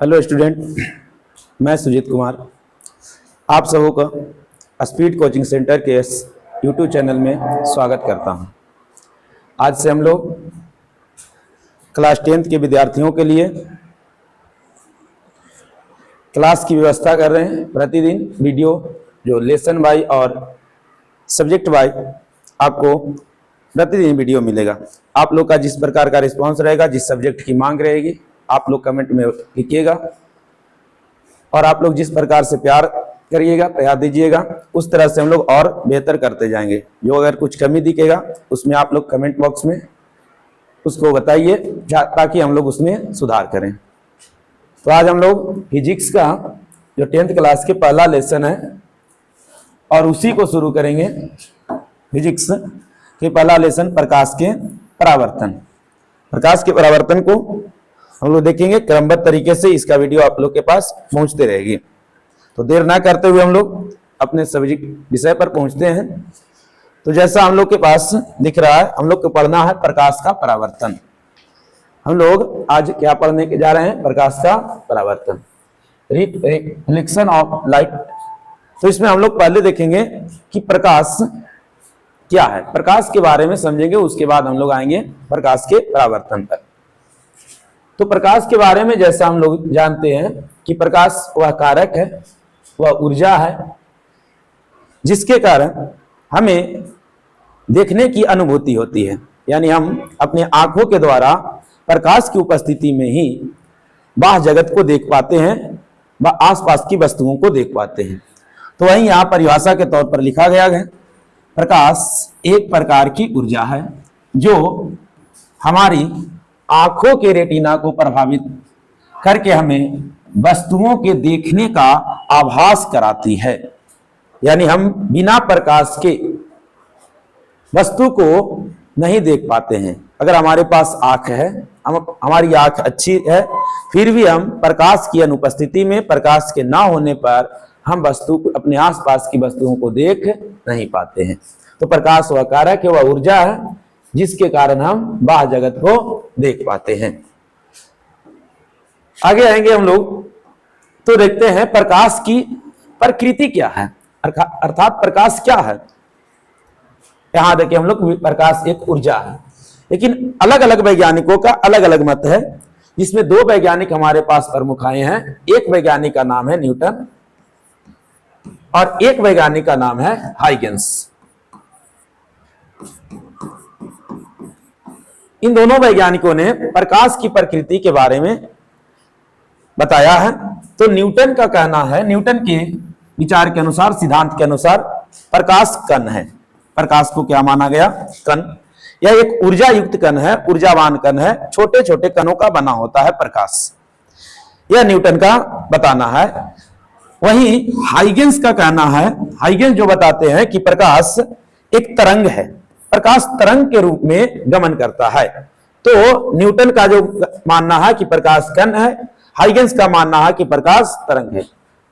Hello student, मैं सुजीत कुमार आप सबों का स्पीड कोचिंग सेंटर के इस यूट्यूब चैनल में स्वागत करता हूं। आज से हम लोग क्लास 10th के विद्यार्थियों के लिए क्लास की व्यवस्था कर रहे हैं। प्रतिदिन वीडियो जो लेसन बाय और सब्जेक्ट बाय आपको प्रतिदिन वीडियो मिलेगा। आप लोग का जिस प्रकार का रिस्पांस रहेगा, जिस सब्जेक्ट की मांग रहेगी, आप लोग कमेंट में लिखिएगा और आप लोग जिस प्रकार से प्यार करिएगा, प्यार दीजिएगा, उस तरह से हम लोग और बेहतर करते जाएंगे। जो अगर कुछ कमी दिखेगा उसमें आप लोग कमेंट बॉक्स में उसको बताइए ताकि हम लोग उसमें सुधार करें। तो आज हम लोग फिजिक्स का जो 10th क्लास के पहला लेसन है और उसी को शुरू करेंगे। फिजिक्स के पहला लेसन प्रकाश के परावर्तन। प्रकाश के परावर्तन को हम लोग देखेंगे क्रमबद्ध तरीके से। इसका वीडियो आप लोग के पास पहुंचते रहेगी। तो देर ना करते हुए हम लोग अपने सब्जेक्ट विषय पर पहुंचते हैं। तो जैसा हम लोग के पास दिख रहा है, हम लोग को पढ़ना है प्रकाश का परावर्तन। हम लोग आज क्या पढ़ने के जा रहे हैं? प्रकाश का परावर्तन, रिफ्लेक्शन ऑफ लाइट। तो इसमें हम लोग पहले देखेंगे कि प्रकाश क्या है, प्रकाश के बारे में समझेंगे। उसके बाद हम लोग आएंगे प्रकाश के परावर्तन पर। तो प्रकाश के बारे में जैसा हम लोग जानते हैं कि प्रकाश वह कारक है, वह ऊर्जा है जिसके कारण हमें देखने की अनुभूति होती है। यानी हम अपने आंखों के द्वारा प्रकाश की उपस्थिति में ही बाह्य जगत को देख पाते हैं, व आसपास की वस्तुओं को देख पाते हैं। तो वहीं यहाँ परिभाषा के तौर पर लिखा गया है, प्रकाश एक प्रकार की ऊर्जा है जो हमारी आंखों के रेटिना को प्रभावित करके हमें वस्तुओं के देखने का आभास कराती है। यानी हम बिना प्रकाश के वस्तु को नहीं देख पाते हैं। अगर हमारे पास आंख है, हमारी आंख अच्छी है, फिर भी हम प्रकाश की अनुपस्थिति में, प्रकाश के ना होने पर हम वस्तु अपने आसपास की वस्तुओं को देख नहीं पाते हैं। तो प्रकाश वह कारक है, वह ऊर्जा है जिसके कारण हम बाह्य जगत को देख पाते हैं। आगे आएंगे हम लोग तो देखते हैं प्रकाश की प्रकृति क्या है, अर्थात प्रकाश क्या है। यहां देखिए हम लोग प्रकाश एक ऊर्जा है, लेकिन अलग अलग वैज्ञानिकों का अलग अलग मत है, जिसमें दो वैज्ञानिक हमारे पास प्रमुख आए हैं। एक वैज्ञानिक का नाम है न्यूटन और एक वैज्ञानिक का नाम है हाइगेंस। इन दोनों वैज्ञानिकों ने प्रकाश की प्रकृति के बारे में बताया है। तो न्यूटन का कहना है, न्यूटन के विचार के अनुसार, सिद्धांत के अनुसार, प्रकाश कण है। प्रकाश को क्या माना गया? कण। यह एक ऊर्जा युक्त कण है, ऊर्जावान कण है, छोटे छोटे कणों का बना होता है प्रकाश। यह न्यूटन का बताना है। वहीं हाइगेंस का कहना है, हाइगेंस जो बताते हैं कि प्रकाश एक तरंग है, प्रकाश तरंग के रूप में गमन करता है। तो न्यूटन का जो मानना है कि प्रकाश कण है, हाइगेंस का मानना है कि प्रकाश तरंग है।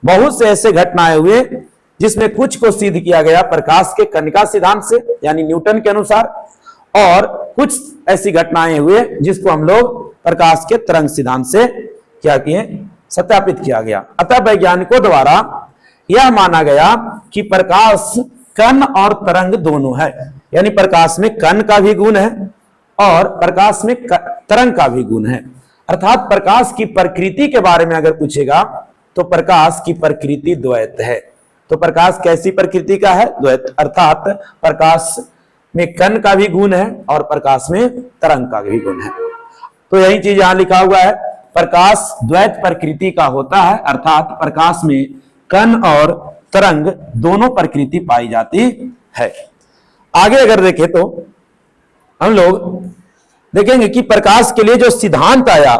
बहुत से ऐसे घटनाएं हुए जिसमें कुछ को सिद्ध किया गया प्रकाश के कणिका सिद्धांत से, यानी न्यूटन के अनुसार, और कुछ ऐसी घटनाएं हुए जिसको हम लोग प्रकाश के तरंग सिद्धांत से क्या किए? सत्यापित किया गया। अतः वैज्ञानिकों द्वारा यह माना गया कि प्रकाश कण और तरंग दोनों है। यानी प्रकाश में कण का भी गुण है और प्रकाश में तरंग का भी गुण है। अर्थात प्रकाश की प्रकृति के बारे में अगर पूछेगा तो प्रकाश की प्रकृति द्वैत है। तो प्रकाश कैसी प्रकृति का है? द्वैत। अर्थात प्रकाश में कण का भी गुण है और प्रकाश में तरंग का भी गुण है। तो यही चीज यहां लिखा हुआ है, प्रकाश द्वैत प्रकृति का होता है, अर्थात प्रकाश में कण और तरंग दोनों प्रकृति पाई जाती है। आगे अगर देखें तो हम लोग देखेंगे कि प्रकाश के लिए जो सिद्धांत आया,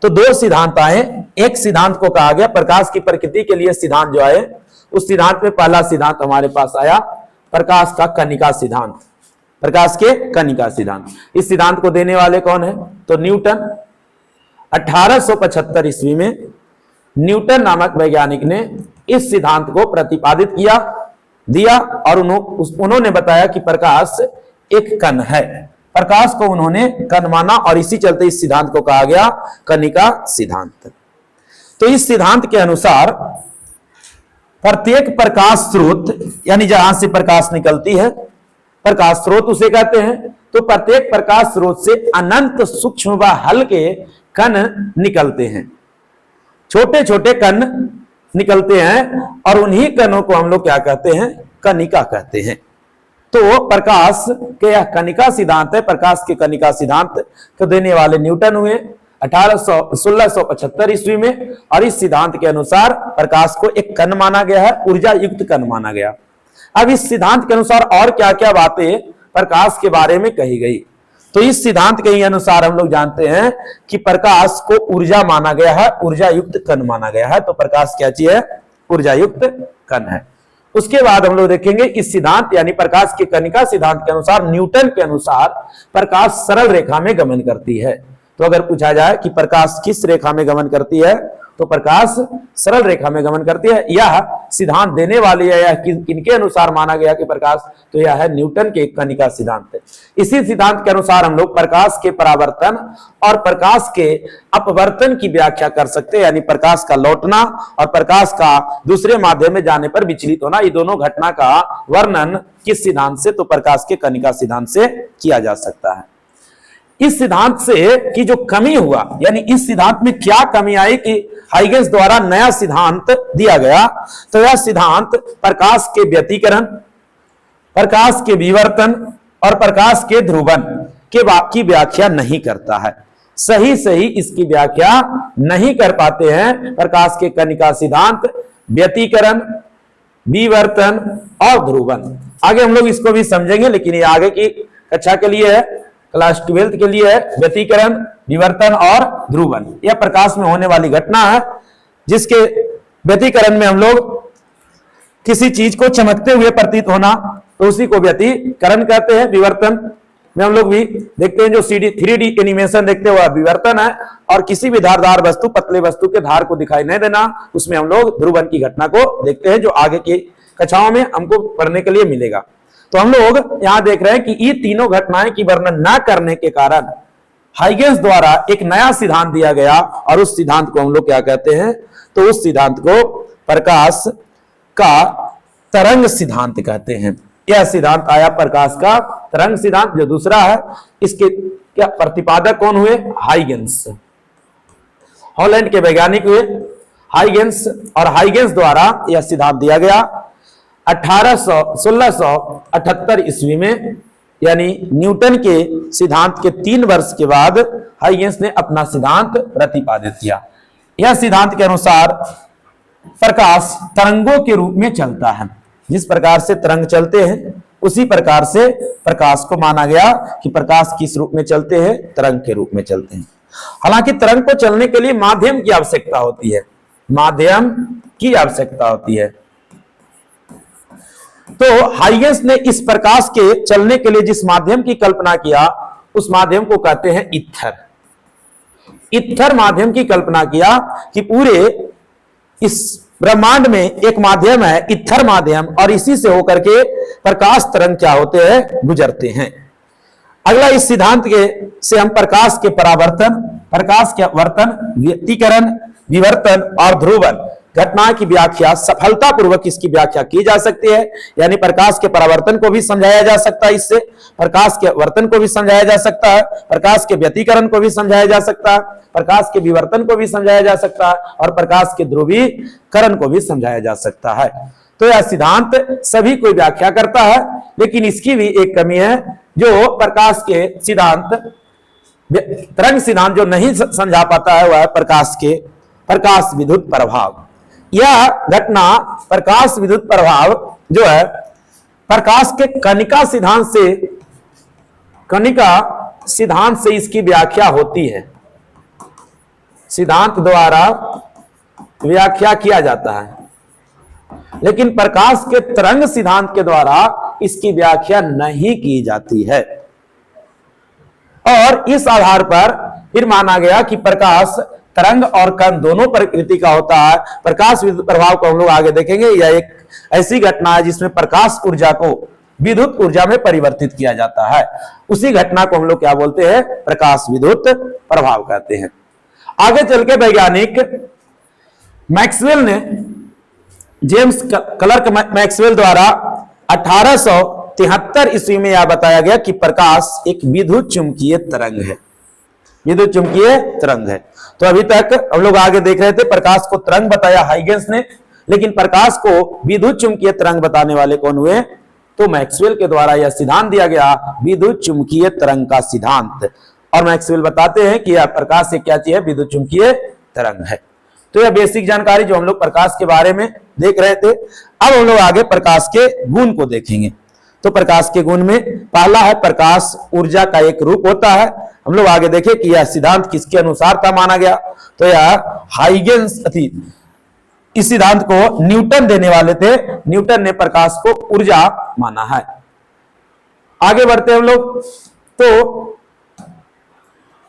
तो दो सिद्धांत आए। एक सिद्धांत को कहा गया प्रकाश की प्रकृति के लिए सिद्धांत जो आए, उस सिद्धांत में पहला सिद्धांत हमारे पास आया प्रकाश का कणिका सिद्धांत, प्रकाश के कणिका सिद्धांत। इस सिद्धांत को देने वाले कौन है? तो न्यूटन। 1875 ईस्वी में न्यूटन नामक वैज्ञानिक ने इस सिद्धांत को प्रतिपादित दिया और उन्होंने बताया कि प्रकाश एक कण है। प्रकाश को उन्होंने कण माना और इसी चलते इस सिद्धांत को कहा गया कणिका सिद्धांत। तो इस सिद्धांत के अनुसार प्रत्येक प्रकाश स्रोत, यानी जहां से प्रकाश निकलती है, प्रकाश स्रोत उसे कहते हैं, तो प्रत्येक प्रकाश स्रोत से अनंत सूक्ष्म व हल्के कण निकलते हैं, छोटे छोटे कण निकलते हैं, और उन्हीं कणों को हम लोग क्या कहते हैं, कणिका कहते हैं। तो प्रकाश के यह कणिका सिद्धांत है। प्रकाश के कणिका सिद्धांत को देने वाले न्यूटन हुए 1675 ईस्वी में, और इस सिद्धांत के अनुसार प्रकाश को एक कण माना गया है, ऊर्जा युक्त कण माना गया। अब इस सिद्धांत के अनुसार और क्या क्या बातें प्रकाश के बारे में कही गई, तो इस सिद्धांत के अनुसार हम लोग जानते हैं कि प्रकाश को ऊर्जा माना गया है, ऊर्जा युक्त कण माना गया है। तो प्रकाश क्या चीज है, ऊर्जा युक्त कण है। उसके बाद हम लोग देखेंगे इस सिद्धांत यानी प्रकाश के कणिका सिद्धांत के अनुसार, न्यूटन के अनुसार प्रकाश सरल रेखा में गमन करती है। तो अगर पूछा जाए कि प्रकाश किस रेखा में गमन करती है, तो प्रकाश सरल रेखा में गमन करती है। यह सिद्धांत देने वाली है, यह किनके अनुसार माना गया कि प्रकाश, तो यह है न्यूटन के कणिका सिद्धांत है। इसी सिद्धांत के अनुसार हम लोग प्रकाश के परावर्तन और प्रकाश के अपवर्तन की व्याख्या कर सकते हैं, यानी प्रकाश का लौटना और प्रकाश का दूसरे माध्यम में जाने पर विचलित होना, ये दोनों घटना का वर्णन किस सिद्धांत से, तो प्रकाश के कणिका सिद्धांत से किया जा सकता है। इस सिद्धांत से की जो कमी हुआ, यानी इस सिद्धांत में क्या कमी आई कि हाइगेंस द्वारा नया सिद्धांत दिया गया, तो यह सिद्धांत प्रकाश के व्यतिकरण, प्रकाश के विवर्तन और प्रकाश के ध्रुवन की व्याख्या नहीं करता है। सही इसकी व्याख्या नहीं कर पाते हैं प्रकाश के कणिका सिद्धांत, व्यतिकरण, विवर्तन और ध्रुवन। आगे हम लोग इसको भी समझेंगे, लेकिन ये आगे की कक्षा के लिए है, क्लास 12 के लिए है। व्यतिकरण, विवर्तन और ध्रुवन यह प्रकाश में होने वाली घटना है, जिसके व्यतिकरण में हम लोग किसी चीज को चमकते हुए प्रतीत होना, तो उसी को व्यतिकरण कहते हैं। विवर्तन में हम लोग भी देखते हैं, जो 3D एनिमेशन देखते हुए विवर्तन है, और किसी भी धारदार वस्तु, पतले वस्तु के धार को दिखाई नहीं देना, उसमें हम लोग ध्रुवन की घटना को देखते हैं, जो आगे की कक्षाओं में हमको पढ़ने के लिए मिलेगा। तो हम लोग यहां देख रहे हैं कि ये तीनों घटनाएं की वर्णन न करने के कारण हाइगेंस द्वारा एक नया सिद्धांत दिया गया, और उस सिद्धांत को हम लोग क्या कहते हैं, तो उस सिद्धांत को प्रकाश का तरंग सिद्धांत कहते हैं। यह सिद्धांत आया प्रकाश का तरंग सिद्धांत, जो दूसरा है। इसके क्या प्रतिपादक कौन हुए, हाइगेंस, हॉलैंड के वैज्ञानिक हुए हाइगेंस, और हाइगेंस द्वारा यह सिद्धांत दिया गया 1678 ईस्वी में, यानी न्यूटन के सिद्धांत के 3 वर्ष के बाद हाइगेंस ने अपना सिद्धांत प्रतिपादित किया। यह सिद्धांत के अनुसार प्रकाश तरंगों के रूप में चलता है, जिस प्रकार से तरंग चलते हैं उसी प्रकार से प्रकाश को माना गया कि प्रकाश किस रूप में चलते हैं, तरंग के रूप में चलते हैं। हालांकि तरंग को चलने के लिए माध्यम की आवश्यकता होती है, माध्यम की आवश्यकता होती है। तो हाइगेंस ने इस प्रकाश के चलने के लिए जिस माध्यम की कल्पना किया, उस माध्यम को कहते हैं ईथर। ईथर माध्यम की कल्पना किया कि पूरे इस ब्रह्मांड में एक माध्यम है, ईथर माध्यम, और इसी से होकर के प्रकाश तरंग क्या होते हैं, गुजरते हैं। अगला इस सिद्धांत के से हम प्रकाश के परावर्तन, प्रकाश के वर्तन, व्यतिकरण, विवर्तन और ध्रुवन घटना की व्याख्या सफलतापूर्वक इसकी व्याख्या की जा सकती है। यानी प्रकाश के परावर्तन को भी समझाया जा सकता है, इससे प्रकाश के वर्तन को भी समझाया जा सकता है, प्रकाश के व्यतिकरण को भी समझाया जा सकता है, प्रकाश के विवर्तन को भी समझाया जा सकता है, और प्रकाश के ध्रुवीकरण को भी समझाया जा सकता है। तो यह सिद्धांत सभी को व्याख्या करता है, लेकिन इसकी भी एक कमी है, जो प्रकाश के सिद्धांत, तरंग सिद्धांत जो नहीं समझा पाता है, वह प्रकाश विद्युत प्रभाव। यह घटना प्रकाश विद्युत प्रभाव जो है प्रकाश के कणिका सिद्धांत से इसकी व्याख्या होती है, सिद्धांत द्वारा व्याख्या किया जाता है, लेकिन प्रकाश के तरंग सिद्धांत के द्वारा इसकी व्याख्या नहीं की जाती है। और इस आधार पर फिर माना गया कि प्रकाश तरंग और कण दोनों प्रकृति का होता है। प्रकाश विद्युत प्रभाव को हम लोग आगे देखेंगे। यह एक ऐसी घटना है जिसमें प्रकाश ऊर्जा को विद्युत ऊर्जा में परिवर्तित किया जाता है। उसी घटना को हम लोग क्या बोलते हैं, प्रकाश विद्युत प्रभाव कहते हैं। आगे चल के वैज्ञानिक मैक्सवेल ने, जेम्स क्लर्क मैक्सवेल द्वारा 1873 ईस्वी में यह बताया गया कि प्रकाश एक विद्युत चुंबकीय तरंग है, विद्युत चुंबकीय तरंग है। तो अभी तक हम लोग आगे देख रहे थे, प्रकाश को तरंग बताया हाइगेंस ने, लेकिन प्रकाश को विद्युत चुंबकीय तरंग बताने वाले कौन हुए? तो मैक्सवेल के द्वारा यह सिद्धांत दिया गया, विद्युत चुंबकीय तरंग का सिद्धांत। और मैक्सवेल बताते हैं कि यह प्रकाश एक क्या चीज है? विद्युत चुंबकीय तरंग है। तो यह बेसिक जानकारी जो हम लोग प्रकाश के बारे में देख रहे थे। अब हम लोग आगे प्रकाश के गुण को देखेंगे। तो प्रकाश के गुण में पहला है, प्रकाश ऊर्जा का एक रूप होता है। हम लोग आगे देखें कि यह सिद्धांत किसके अनुसार था माना गया। तो यह हाइगेंस थी, इस सिद्धांत को न्यूटन देने वाले थे। न्यूटन ने प्रकाश को ऊर्जा माना है। आगे बढ़ते हम लोग। तो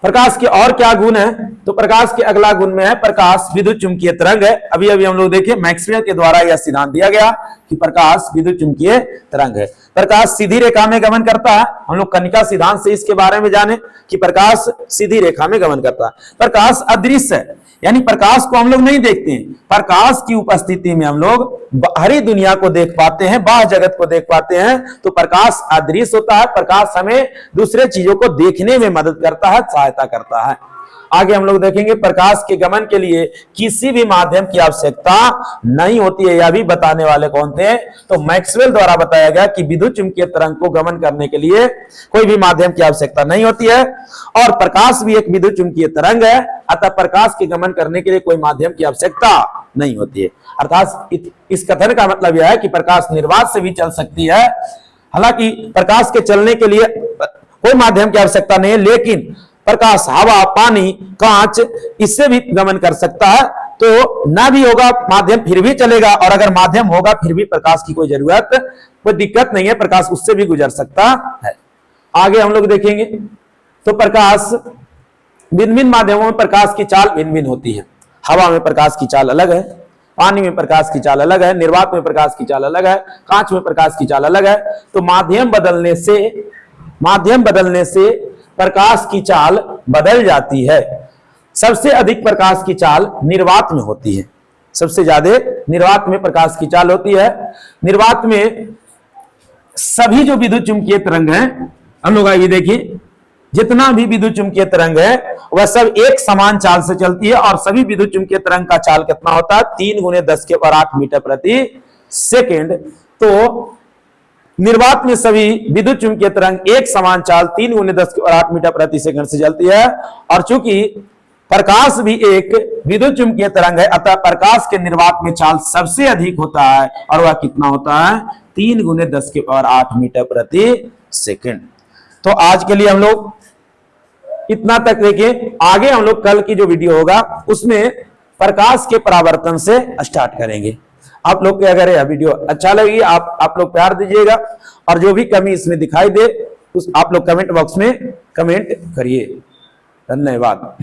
प्रकाश के और क्या गुण है? तो प्रकाश के अगला गुण में है, प्रकाश विद्युत चुंबकीय तरंग है। अभी अभी हम लोग देखें, मैक्सवेल के द्वारा यह सिद्धांत दिया गया कि प्रकाश विद्युत चुंबकीय तरंग है। प्रकाश सीधी रेखा में गमन करता है। हम लोग कनिका सिद्धांत से इसके बारे में जाने कि प्रकाश सीधी रेखा में गमन करता है। प्रकाश अदृश्य है, यानी प्रकाश को हम लोग नहीं देखते हैं। प्रकाश की उपस्थिति में हम लोग बाहरी दुनिया को देख पाते हैं, बाह्य जगत को देख पाते हैं। तो प्रकाश अदृश्य होता है। प्रकाश हमें दूसरे चीजों को देखने में मदद करता है, सहायता करता है। आगे हम लोग देखेंगे, प्रकाश के गमन के लिए किसी भी माध्यम की आवश्यकता नहीं होती है। यह भी बताने वाले कौन थे? तो मैक्सवेल द्वारा बताया गया कि विद्युत चुंबकीय तरंग को गमन करने के लिए कोई भी माध्यम की आवश्यकता नहीं होती है। और प्रकाश भी एक विद्युत चुंबकीय तरंग है, अतः प्रकाश के गमन करने के लिए कोई माध्यम की आवश्यकता नहीं होती है। अर्थात इस कथन का मतलब यह है कि प्रकाश निर्वात से भी चल सकती है। हालांकि प्रकाश के चलने के लिए कोई माध्यम की आवश्यकता नहीं है, लेकिन प्रकाश हवा, पानी, कांच इससे भी गमन कर सकता है। तो ना भी होगा माध्यम फिर भी चलेगा, और अगर माध्यम होगा फिर भी प्रकाश की कोई जरूरत, कोई दिक्कत नहीं है, प्रकाश उससे भी गुजर सकता है। आगे हम लोग देखेंगे, तो प्रकाश भिन्न भिन्न माध्यमों में प्रकाश की चाल भिन्न भिन्न होती है। हवा में प्रकाश की चाल अलग है, पानी में प्रकाश की चाल अलग है, निर्वात में प्रकाश की चाल अलग है, कांच में प्रकाश की चाल अलग है। तो माध्यम बदलने से प्रकाश की चाल बदल जाती है। सबसे अधिक प्रकाश की चाल निर्वात में होती है, सबसे ज्यादा निर्वात में प्रकाश की चाल होती है। निर्वात में सभी जो विद्युत चुंबकीय तरंग हैं, हम लोग आइए देखिए, जितना भी विद्युत चुंबकीय तरंग है वह सब एक समान चाल से चलती है। और सभी विद्युत चुंबकीय तरंग का चाल कितना होता है? 3 × 10⁸ मीटर प्रति सेकेंड। तो निर्वात में सभी विद्युत चुंबकीय तरंग एक समान चाल 3 × 10⁸ मीटर प्रति सेकंड से चलती है। और चूंकि प्रकाश भी एक विद्युत चुंबकीय तरंग है, अतः प्रकाश के निर्वात में चाल सबसे अधिक होता है। और वह कितना होता है? 3 × 10⁸ मीटर प्रति सेकंड। तो आज के लिए हम लोग इतना तक देखिए। आगे हम लोग कल की जो वीडियो होगा उसमें प्रकाश के परावर्तन से स्टार्ट करेंगे। आप लोग के अगर यह वीडियो अच्छा लगी, आप लोग प्यार दीजिएगा, और जो भी कमी इसमें दिखाई दे उस आप लोग कमेंट बॉक्स में कमेंट करिए। धन्यवाद।